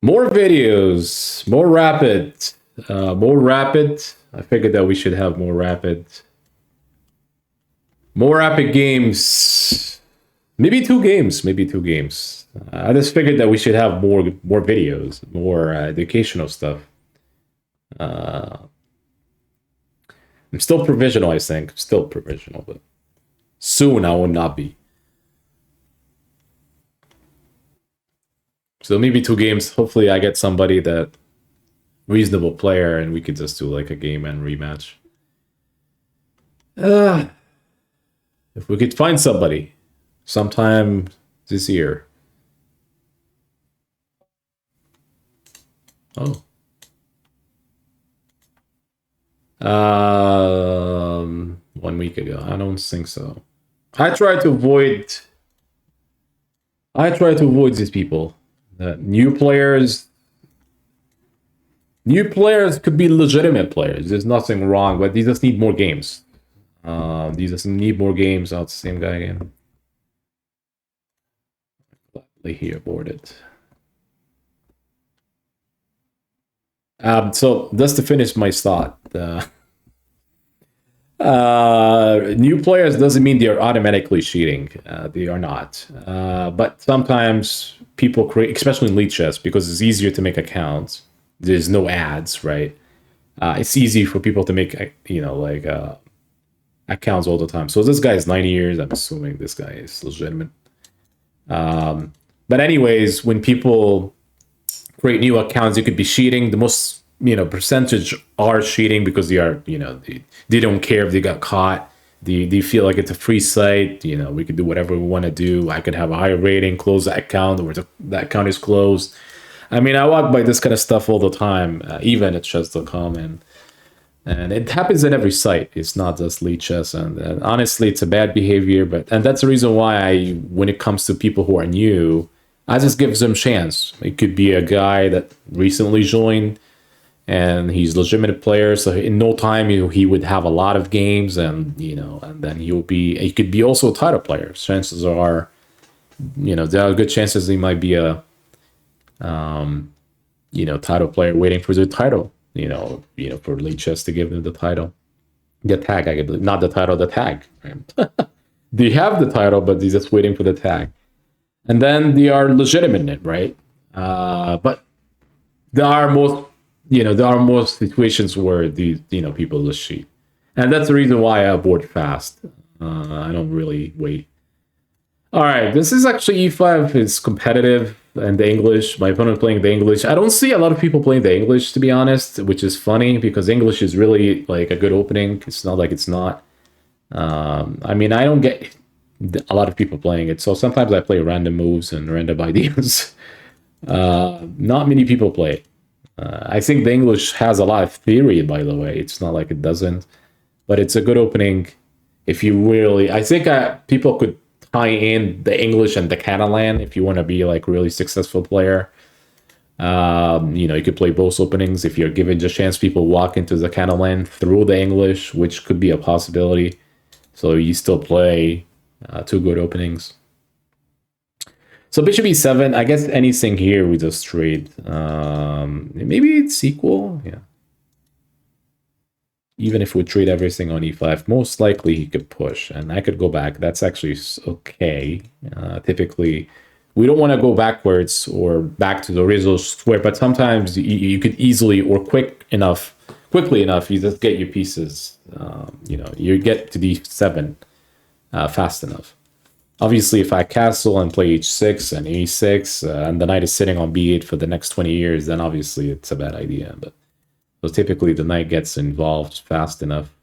More videos, more rapid, more rapid. I figured that we should have more rapid games. Maybe two games. Maybe two games. I just figured that we should have more videos, more educational stuff. Uh, I'm still provisional, I think. Still provisional, but soon I will not be. So maybe two games. Hopefully, I get somebody that reasonable player, and we could just do like a game and rematch. Uh, if we could find somebody sometime this year. Oh. 1 week ago. I don't think so. I try to avoid. I try to avoid these people. New players. New players could be legitimate players. There's nothing wrong, but they just need more games. These just need more games. Oh, it's the same guy again. Gladly he aborted. So just to finish my thought, new players doesn't mean they're automatically cheating. They are not. But sometimes people create, especially in lead chess, because it's easier to make accounts. There's no ads, right? It's easy for people to make, like accounts all the time. So this guy is 90 years. I'm assuming this guy is legitimate. But anyways, when people create new accounts, you could be cheating. The most percentage are cheating because they are they don't care if they got caught. They feel like it's a free site. We could do whatever we want to do. I could have a higher rating, close that account, or that account is closed. I mean, I walk by this kind of stuff all the time, even at chess.com, and it happens at every site. It's not just lead chess, and honestly, it's a bad behavior. And that's the reason why when it comes to people who are new, I just give them a chance. It could be a guy that recently joined, and he's a legitimate player. So in no time, he would have a lot of games, and then he could be also a title player. Chances are, there are good chances he might be a title player waiting for the title, for lead chess to give him the title. The tag, I believe. Not the title, the tag. Right? They have the title, but he's just waiting for the tag. And then they are legitimate, right? But there are most situations where these, people just cheat. And that's the reason why I abort fast. I don't really wait. All right, this is actually e5. It's competitive and the English. My opponent playing the English. I don't see a lot of people playing the English, to be honest, which is funny because English is really like a good opening. It's not like it's not. I mean, I don't get a lot of people playing it, so sometimes I play random moves and random ideas. Not many people play it. I think the English has a lot of theory, by the way. It's not like it doesn't, but it's a good opening. If you really, I think people could tie in the English and the Catalan if you want to be like really successful player. You could play both openings. If you're given the chance, people walk into the Catalan through the English, which could be a possibility. So you still play two good openings. So bishop e7, I guess anything here we just trade. Maybe it's equal, yeah. Even if we trade everything on e5, most likely he could push, and I could go back. That's actually okay. Typically, we don't want to go backwards or back to the original square, but sometimes you could easily or quickly enough, you just get your pieces. You get to d7 fast enough. Obviously, if I castle and play h6 and a6, and the knight is sitting on b8 for the next 20 years, then obviously it's a bad idea. But so typically the knight gets involved fast enough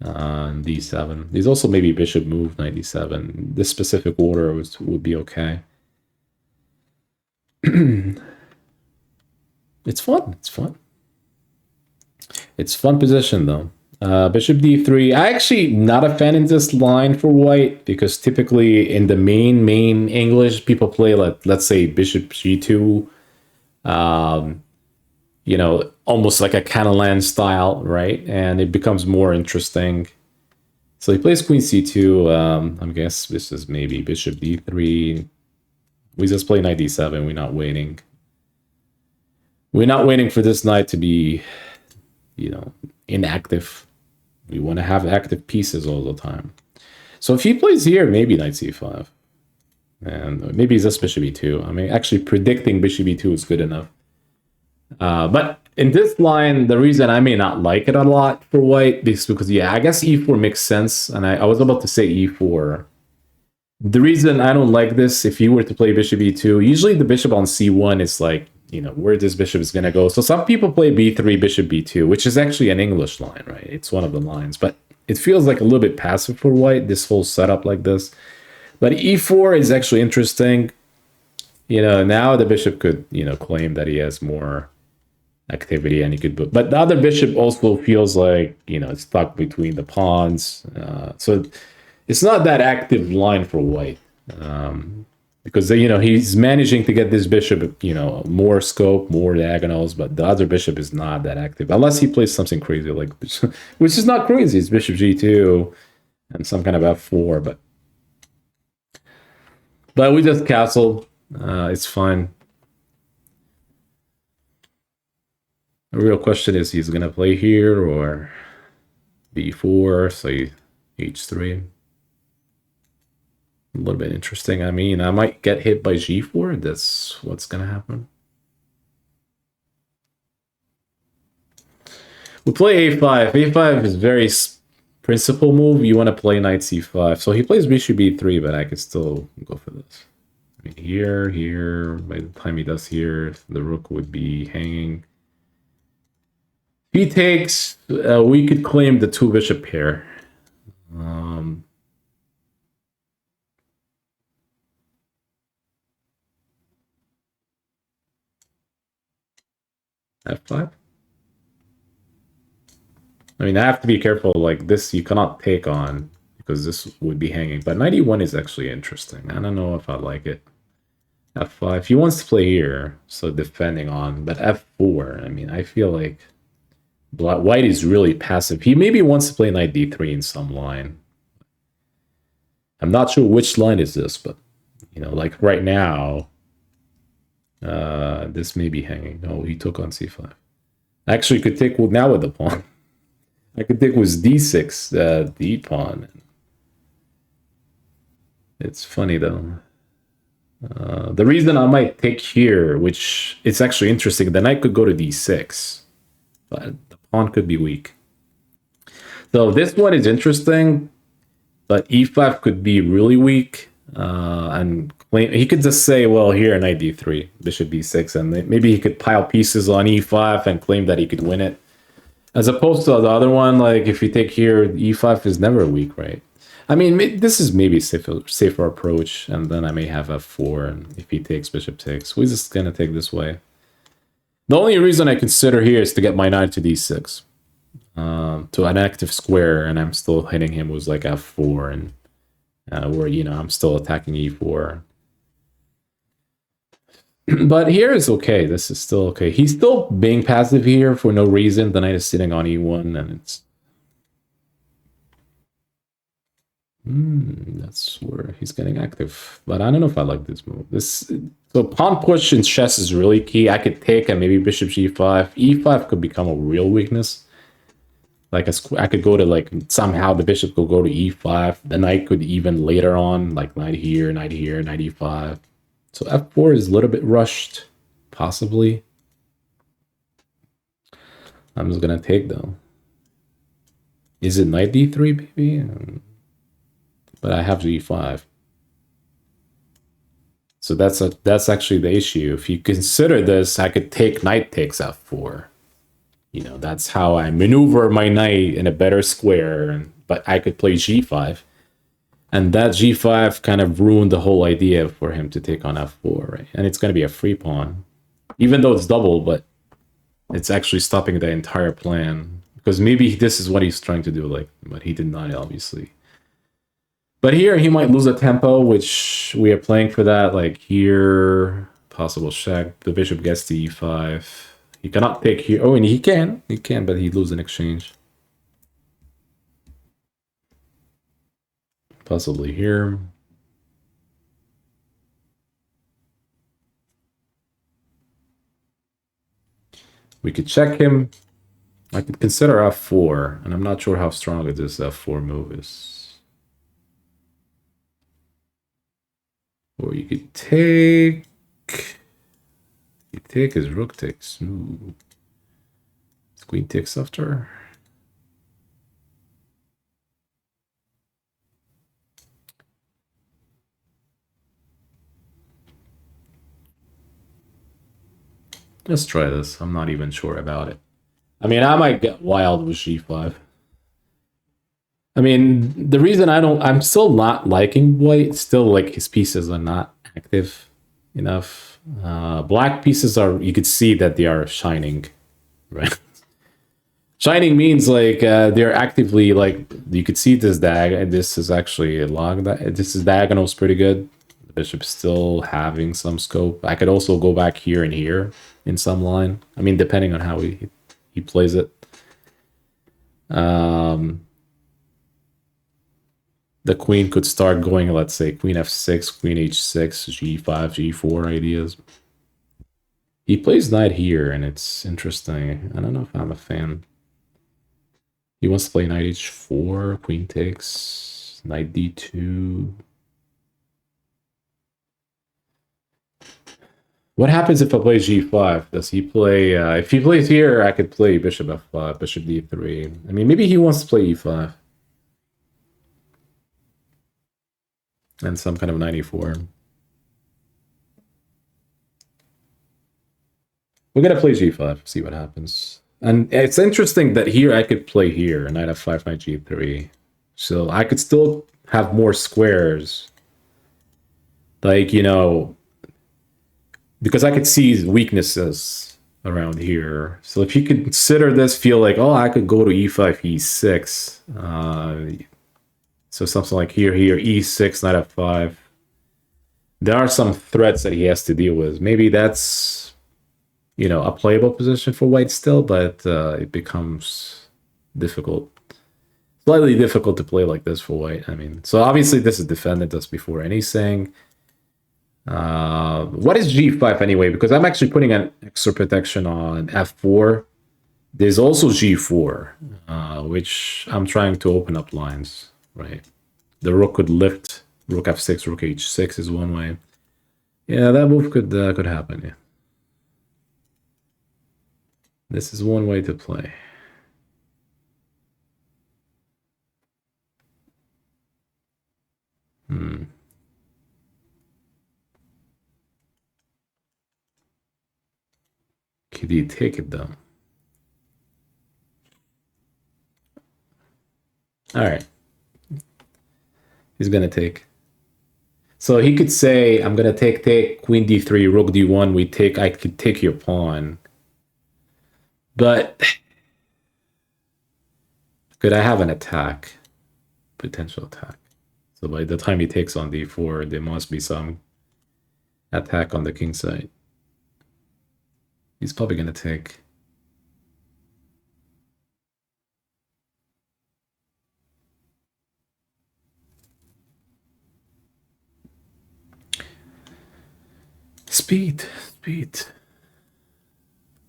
on d7. There's also maybe bishop move, knight d7. This specific order would be okay. It's fun. It's fun. It's fun position, though. Bishop d3. I actually not a fan in this line for white because typically in the main English people play let's say bishop g2, almost like a Catalan style, right? And it becomes more interesting. So he plays queen c2. I guess this is maybe bishop d3. We just play knight d7. We're not waiting. We're not waiting for this knight to be, inactive. We want to have active pieces all the time. So if he plays here, maybe knight c5. And maybe it's just bishop e2. I mean, actually predicting bishop e2 is good enough. But in this line, the reason I may not like it a lot for white is because, yeah, I guess e4 makes sense. And I was about to say e4. The reason I don't like this, if you were to play bishop e2, usually the bishop on c1 is like, where this bishop is going to go. So some people play b3, bishop b2, which is actually an English line, right? It's one of the lines. But it feels like a little bit passive for white, this whole setup like this. But e4 is actually interesting. Now the bishop could, claim that he has more activity and he could... But the other bishop also feels like, it's stuck between the pawns. So it's not that active line for white. Because, he's managing to get this bishop, more scope, more diagonals, but the other bishop is not that active. Unless he plays something crazy, like, which is not crazy. It's bishop g2 and some kind of f4, but we just castle. It's fine. The real question is he's going to play here or b4, so h3. A little bit interesting. I mean, I might get hit by g4. That's what's going to happen. We play a5. a5 is very principal move. You want to play knight c5. So he plays bishop b3, but I could still go for this. I mean, here. By the time he does here, the rook would be hanging. If he takes, we could claim the two bishop pair. f5. I mean, I have to be careful. Like this, you cannot take on because this would be hanging. But knight e1 is actually interesting. I don't know if I like it. f5. He wants to play here, so defending on. But f4. I mean, I feel like white is really passive. He maybe wants to play knight d3 in some line. I'm not sure which line is this, but like right now, this may be hanging. No, he took on c5. Actually, could take now with the pawn. I could take with d6, the pawn. It's funny though. The reason I might take here, which it's actually interesting, the knight could go to d6, but the pawn could be weak. So this one is interesting, but e5 could be really weak. And he could just say, well, here, knight d3, bishop b6, and maybe he could pile pieces on e5 and claim that he could win it. As opposed to the other one, like if you take here, e5 is never weak, right? I mean, this is maybe a safer approach, and then I may have f4, and if he takes, bishop takes. We're just going to take this way. The only reason I consider here is to get my knight to d6, to an active square, and I'm still hitting him with like f4, and where, I'm still attacking e4. But here is okay. This is still okay. He's still being passive here for no reason. The knight is sitting on e1, and it's... that's where he's getting active. But I don't know if I like this move. So pawn push in chess is really key. I could take and maybe bishop g5. e5 could become a real weakness. Like I could go to like somehow the bishop could go to e5. The knight could even later on like knight here, knight e5. So f4 is a little bit rushed, possibly. I'm just gonna take though. Is it knight d3, maybe? But I have g5. So that's actually the issue. If you consider this, I could take knight takes f4. That's how I maneuver my knight in a better square. But I could play g5. And that g5 kind of ruined the whole idea for him to take on f4, right? And it's going to be a free pawn. Even though it's double, but it's actually stopping the entire plan. Because maybe this is what he's trying to do, but he did not, obviously. But here, he might lose a tempo, which we are playing for that. Like here, possible check. The bishop gets to e5. He cannot take here. Oh, and he can. He can, but he'd lose an exchange. Possibly here. We could check him. I could consider f4, and I'm not sure how strong this f4 move is. Or you could take... You take his rook takes. Ooh. Queen takes after. Let's try this. I'm not even sure about it. I mean, I might get wild with g5. I mean, the reason I'm still not liking white, still like his pieces are not active enough. Black pieces are, you could see that they are shining, right? Shining means like they're actively like, you could see this this is actually a log, this is diagonal's pretty good. The bishop's still having some scope. I could also go back here and here in some line. I mean, depending on how he plays it. The queen could start going, let's say, queen f6, queen h6, g5, g4 ideas. He plays knight here, and it's interesting. I don't know if I'm a fan. He wants to play knight h4, queen takes, knight d2. What happens if I play g5? Does he play... if he plays here, I could play bishop f5, bishop d3. I mean, maybe he wants to play e5. And some kind of 94. We're going to play g5, see what happens. And it's interesting that here I could play here, knight f5, knight g3. So I could still have more squares. Like, you know, because I could see weaknesses around here. So if you could consider this, feel like, oh, I could go to e5, e6. So something like here, e6, knight f5. There are some threats that he has to deal with. Maybe that's, you know, a playable position for white still, but it becomes difficult. Slightly difficult to play like this for white. I mean, so obviously this is defended us before anything. What is g5 anyway? Because I'm actually putting an extra protection on f4. There's also g4, which I'm trying to open up lines, right? The rook could lift, rook f6, rook h6 is one way. Yeah, that move could happen, yeah. This is one way to play. Could he take it though? All right. He's gonna take. So he could say, I'm gonna take, queen d3, rook d1, I could take your pawn. But could I have an attack? Potential attack. So by the time he takes on d4, there must be some attack on the king side. He's probably gonna take. Speed.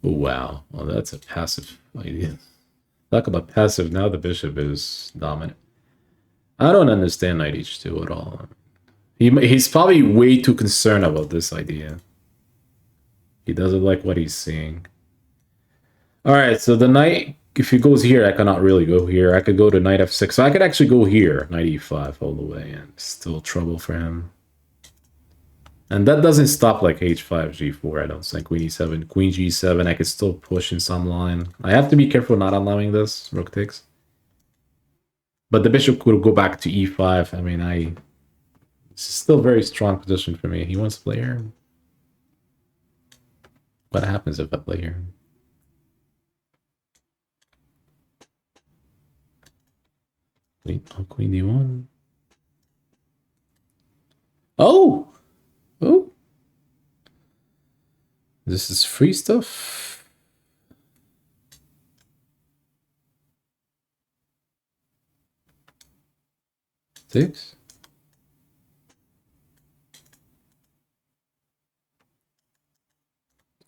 Oh, wow. Well, that's a passive idea. Talk about passive. Now the bishop is dominant. I don't understand knight h2 at all. He's probably way too concerned about this idea. He doesn't like what he's seeing. All right, so the knight, if he goes here, I cannot really go here. I could go to knight f6. So I could actually go here, knight e5 all the way, and still trouble for him. And that doesn't stop like h5, g4, I don't think. Queen e7, queen g7, I could still push in some line. I have to be careful not allowing this, rook takes. But the bishop could go back to e5. I mean, it's still a very strong position for me. He wants to play here. What happens if I play here? Queen d1. Oh! Oh! This is free stuff. Six.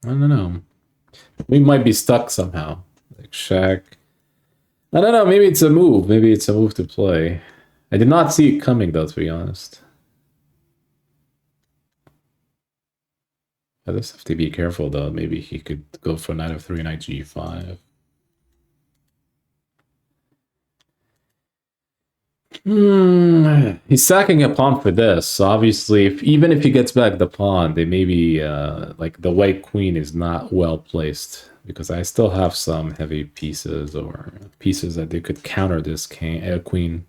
I don't know. We might be stuck somehow. Like Shaq. I don't know, maybe it's a move. Maybe it's a move to play. I did not see it coming though, to be honest. I just have to be careful though. Maybe he could go for knight f3, knight g5. He's sacking a pawn for this. So obviously, even if he gets back the pawn, they maybe like the white queen is not well placed because I still have some heavy pieces or pieces that they could counter this queen.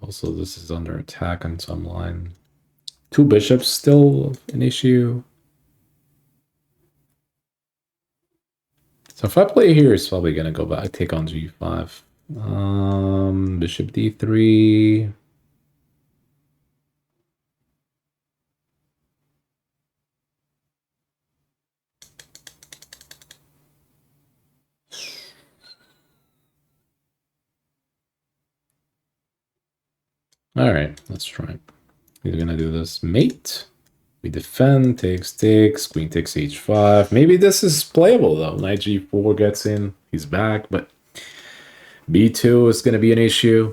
Also, this is under attack on some line. Two bishops still an issue. So if I play here, it's probably gonna go back, take on g5. Bishop d3. All right, let's try. We're gonna do this mate. We defend, takes, queen takes h5. Maybe this is playable though. Knight g4 gets in, he's back, but b2 is gonna be an issue.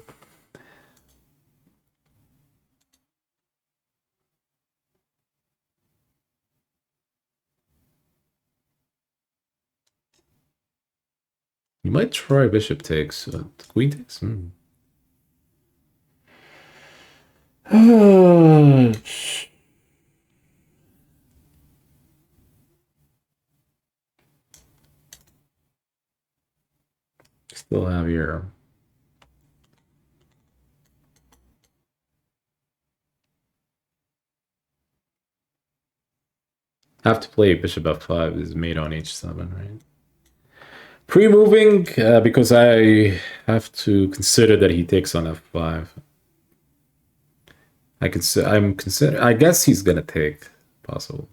You might try bishop takes, queen takes. Still have your have to play bishop f5 is mate on h7, right? Pre-moving because I have to consider that he takes on f5. I guess he's gonna take possible.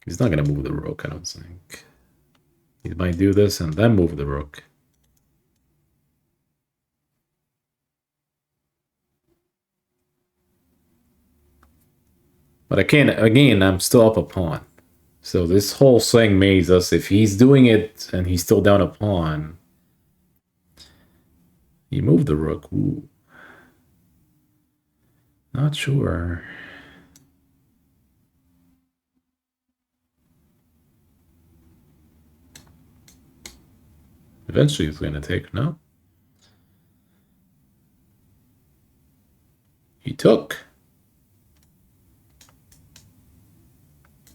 He's not gonna move the rook, I don't think. He might do this and then move the rook. But again, I'm still up a pawn. So this whole thing makes us, if he's doing it and he's still down a pawn, he moved the rook. Ooh. Not sure. Eventually he's going to take, no? He took.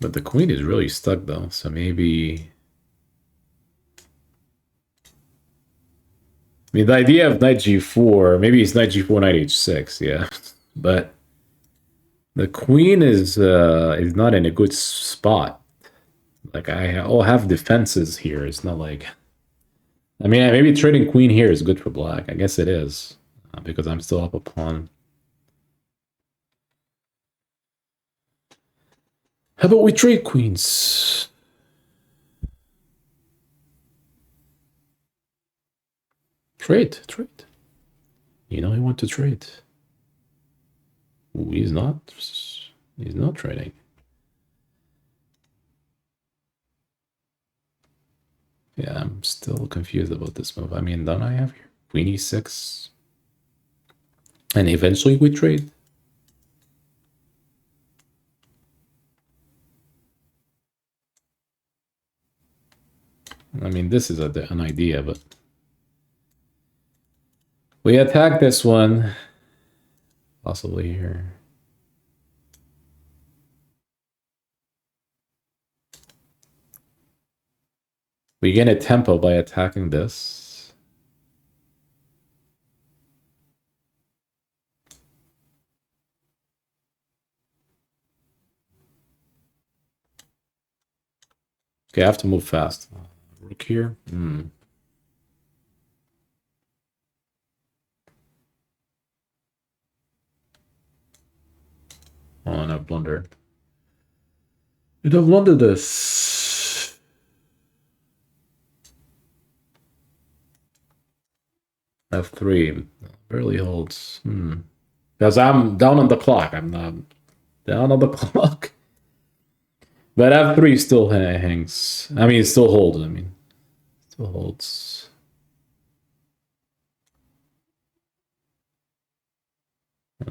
But the queen is really stuck though, so maybe... I mean, the idea of knight g4, maybe it's knight g4, knight h6, yeah. But the queen is not in a good spot. Like, I'll have defenses here. It's not like... I mean, maybe trading queen here is good for black. I guess it is, because I'm still up a pawn. How about we trade queens? Trade. You know, I want to trade. Ooh, he's not trading. Yeah, I'm still confused about this move. I mean, don't I have here queen e6? And eventually we trade. I mean, this is an idea, but we attack this one, possibly here. We gain a tempo by attacking this. Okay, I have to move fast. Rook here. Oh, no, blunder. You'd have blundered this. F3 barely holds. Because I'm down on the clock. I'm not down on the clock. But f3 still hangs. I mean, it still holds. I mean, still holds.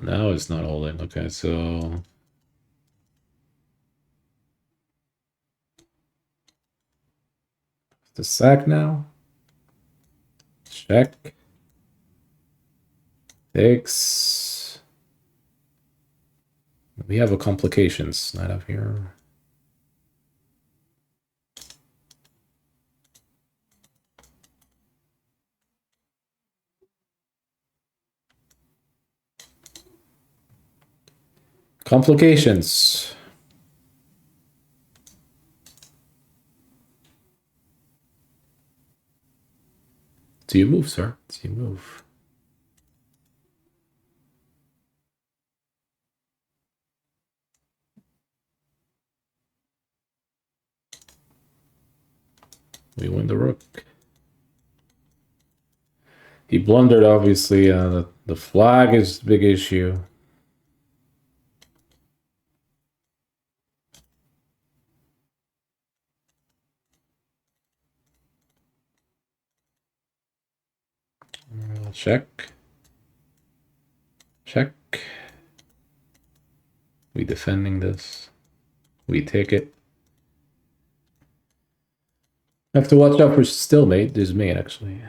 Now it's not holding. Okay, so the sack now. Check. Takes. We have a complications knight up here. Complications. Do you move, sir? Do you move? We win the rook. He blundered, obviously. The flag is the big issue. Check. Check. We defending this. We take it. Have to watch out for stalemate. There's mate, actually.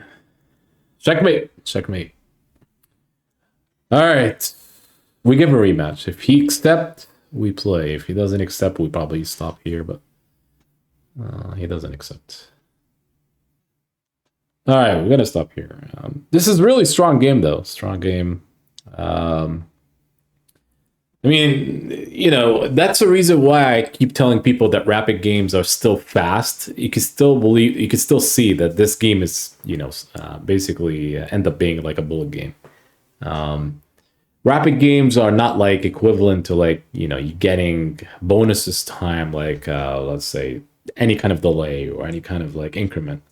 Checkmate. Checkmate. All right. We give a rematch. If he accepts, we play. If he doesn't accept, we probably stop here, but he doesn't accept. All right, we're going to stop here. This is really strong game, though. Strong game. I mean, you know, that's the reason why I keep telling people that rapid games are still fast. You can still believe, you can still see that this game is, you know, basically end up being like a bullet game. Rapid games are not like equivalent to like, you know, you getting bonuses time, like let's say any kind of delay or any kind of like increment.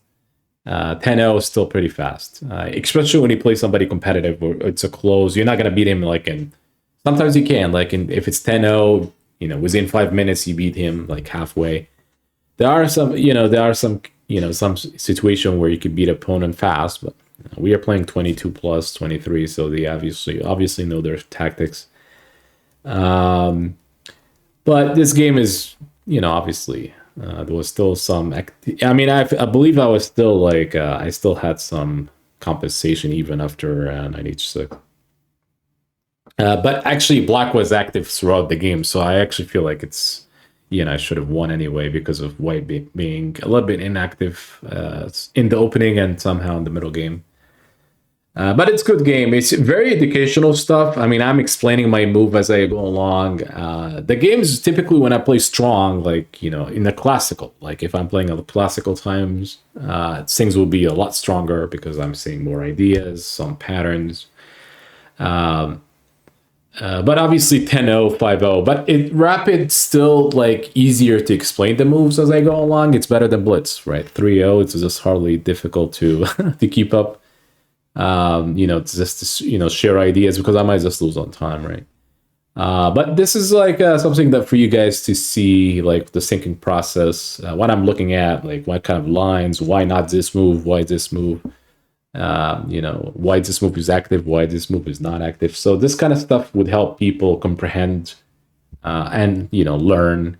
10-0 is still pretty fast, especially when you play somebody competitive or it's a close. You're not going to beat him like in, sometimes you can, like if it's 10-0, you know, within 5 minutes you beat him like halfway. There are some situation where you could beat opponent fast, but we are playing 22 plus 23, so they obviously know their tactics. But this game is, you know, obviously there was still some. I mean, I believe I was still like I still had some compensation even after knight h6. But actually, black was active throughout the game, so I actually feel like it's, you know, I should have won anyway because of white being a little bit inactive in the opening and somehow in the middle game. But it's a good game. It's very educational stuff. I mean, I'm explaining my move as I go along. The games typically when I play strong, like, you know, in the classical, like if I'm playing at the classical times, things will be a lot stronger because I'm seeing more ideas, some patterns. But obviously 10-0, 5-0. But rapid still like easier to explain the moves as I go along. It's better than blitz, right? 3-0, it's just hardly difficult to to keep up. You know, just to, you know, share ideas because I might just lose on time, right? But this is like something that for you guys to see, like the thinking process, what I'm looking at, like what kind of lines, why not this move, why this move, you know, why this move is active, why this move is not active. So this kind of stuff would help people comprehend and, you know, learn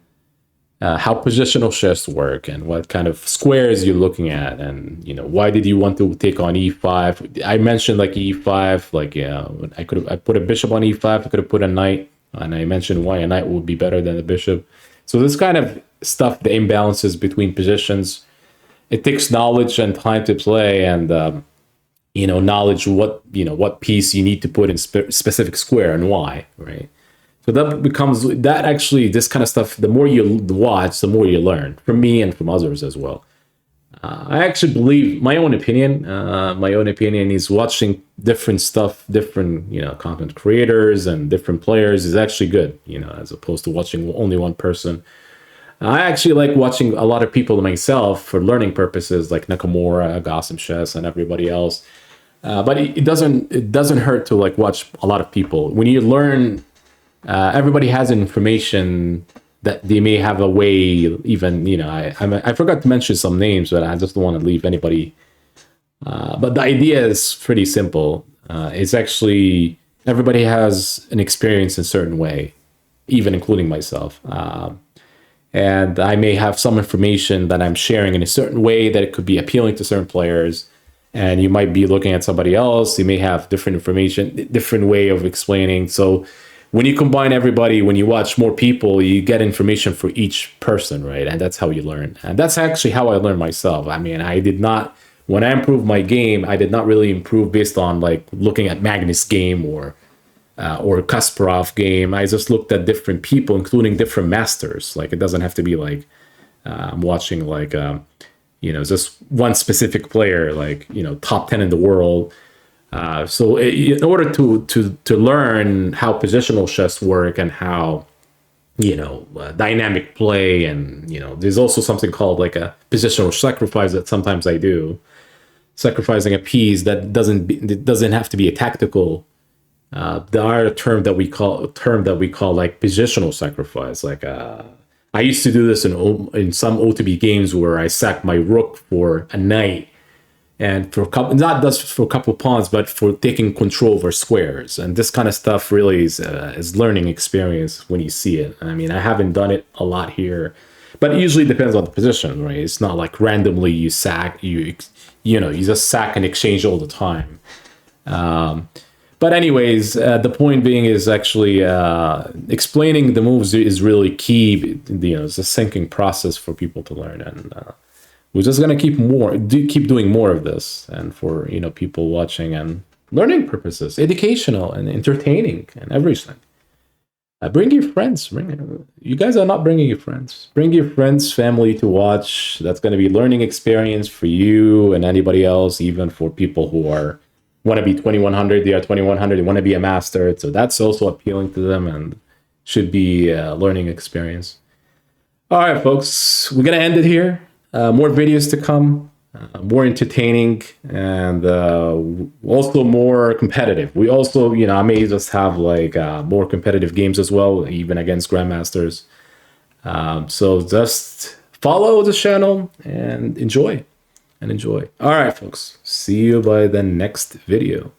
how positional chess work and what kind of squares you're looking at, and, you know, why did you want to take on e5. I mentioned like e5, like, yeah, I put a bishop on e5, I could have put a knight, and I mentioned why a knight would be better than a bishop. So this kind of stuff, the imbalances between positions, it takes knowledge and time to play, and you know, knowledge what, you know, what piece you need to put in specific square and why, right? So that becomes, that actually, this kind of stuff, the more you watch, the more you learn, from me and from others as well. I actually believe, my own opinion is watching different stuff, different, you know, content creators and different players is actually good, you know, as opposed to watching only one person. I actually like watching a lot of people myself for learning purposes, like Nakamura, Gossip Chess, and everybody else. But it doesn't hurt to like watch a lot of people. When you learn, everybody has information that they may have a way, even, I forgot to mention some names, but I just don't want to leave anybody. But the idea is pretty simple. It's actually, everybody has an experience in a certain way, even including myself. And I may have some information that I'm sharing in a certain way that it could be appealing to certain players. And you might be looking at somebody else. You may have different information, different way of explaining. So when you combine everybody, when you watch more people, you get information for each person, right? And that's how you learn. And that's actually how I learned myself. I mean, I did not, when I improved my game, I did not really improve based on like looking at Magnus' game or Kasparov game. I just looked at different people, including different masters. Like it doesn't have to be like I'm watching like just one specific player, like top 10 in the world. So in order to learn how positional chess work and how dynamic play, and there's also something called like a positional sacrifice that sometimes I do, sacrificing a piece that doesn't have to be a tactical. There are a term that we call like positional sacrifice. Like I used to do this in some OTB games where I sacked my rook for a knight, and for a couple, not just for a couple of pawns, but for taking control over squares. And this kind of stuff really is learning experience when you see it. I mean, I haven't done it a lot here, but it usually depends on the position, right? It's not like randomly you sack, you just sack and exchange all the time. But anyways, the point being is actually explaining the moves is really key. It's a sinking process for people to learn, and we're just gonna keep doing more of this, and for people watching and learning purposes, educational and entertaining and everything. Bring your friends. You guys are not bringing your friends. Bring your friends, family to watch. That's going to be learning experience for you and anybody else, even for people who want to be 2100. They are 2100. They want to be a master. So that's also appealing to them and should be a learning experience. All right, folks, we're going to end it here. More videos to come. More entertaining, and also more competitive. We also, I may just have like more competitive games as well, even against grandmasters. So just follow the channel and enjoy. All right, folks. See you by the next video.